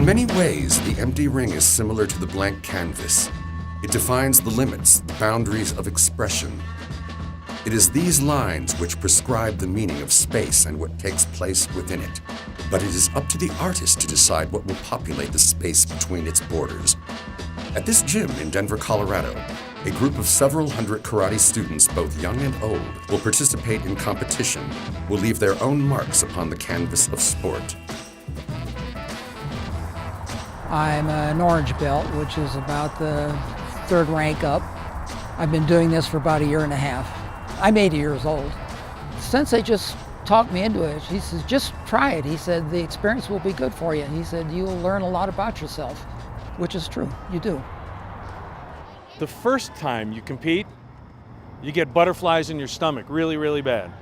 many ways, the empty ring is similar to the blank canvas. It defines the limits, the boundaries of expression. It is these lines which prescribe the meaning of space and what takes place within it. But it is up to the artist to decide what will populate the space between its borders. At this gym in Denver, Colorado, a group of several hundred karate students, both young and old, will participate in competition, will leave their own marks upon the canvas of sport. I'm an orange belt, which is about the third rank up. I've been doing this for about a year and a half. I'm 80 years old. Sensei just talked me into it. He says, just try it. He said, the experience will be good for you. He said, you'll learn a lot about yourself, which is true, you do. The first time you compete, you get butterflies in your stomach, really, really bad.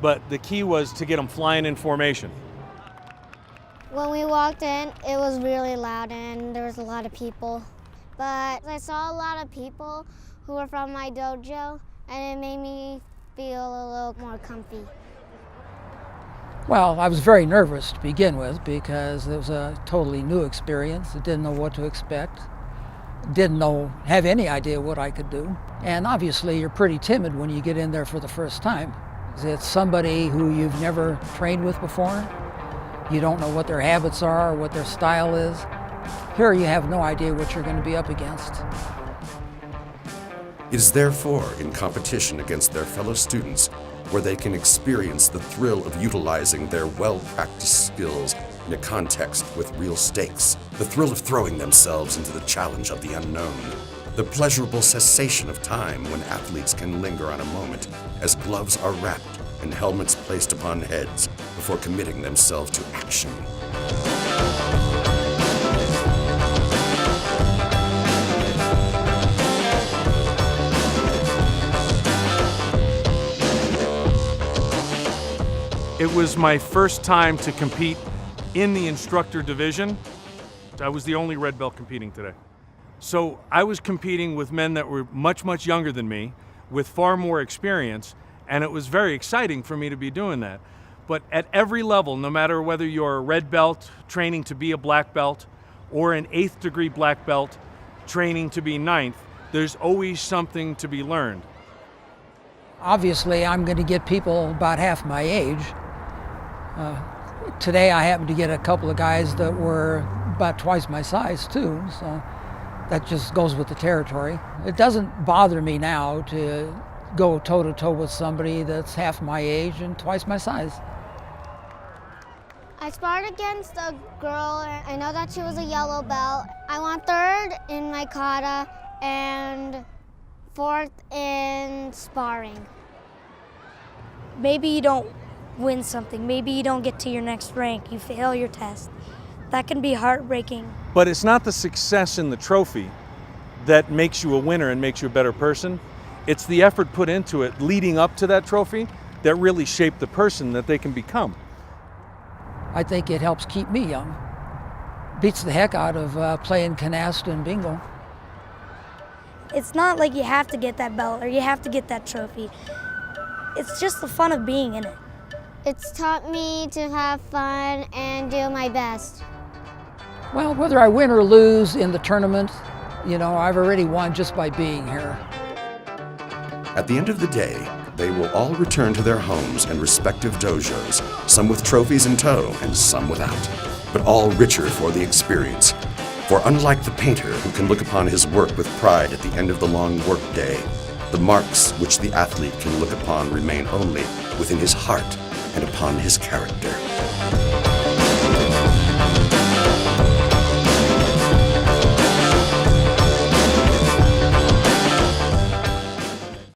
But the key was to get them flying in formation. When we walked in, it was really loud and there was a lot of people. But I saw a lot of people who were from my dojo, and it made me feel a little more comfy. Well, I was very nervous to begin with because it was a totally new experience. I didn't know what to expect. Didn't have any idea what I could do. And obviously you're pretty timid when you get in there for the first time. It's somebody who you've never trained with before. You don't know what their habits are or what their style is. Here you have no idea what you're going to be up against. It is therefore in competition against their fellow students where they can experience the thrill of utilizing their well-practiced skills in a context with real stakes, the thrill of throwing themselves into the challenge of the unknown, the pleasurable cessation of time when athletes can linger on a moment as gloves are wrapped and helmets placed upon heads before committing themselves to action. It was my first time to compete in the instructor division. I was the only red belt competing today. So I was competing with men that were much, much younger than me, with far more experience, and it was very exciting for me to be doing that. But at every level, no matter whether you're a red belt training to be a black belt, or an 8th degree black belt training to be 9th, there's always something to be learned. Obviously, I'm going to get people about half my age. Today I happened to get a couple of guys that were about twice my size too, so that just goes with the territory. It doesn't bother me now to go toe-to-toe with somebody that's half my age and twice my size. I sparred against a girl. I know that she was a yellow belt. I won 3rd in my kata and 4th in sparring. Maybe you don't win something. Maybe you don't get to your next rank. You fail your test. That can be heartbreaking. But it's not the success in the trophy that makes you a winner and makes you a better person. It's the effort put into it leading up to that trophy that really shaped the person that they can become. I think it helps keep me young. Beats the heck out of playing canasta and bingo. It's not like you have to get that belt or you have to get that trophy. It's just the fun of being in it. It's taught me to have fun and do my best. Well, whether I win or lose in the tournament, I've already won just by being here. At the end of the day, they will all return to their homes and respective dojos, some with trophies in tow and some without, but all richer for the experience. For unlike the painter who can look upon his work with pride at the end of the long work day, the marks which the athlete can look upon remain only within his heart and upon his character.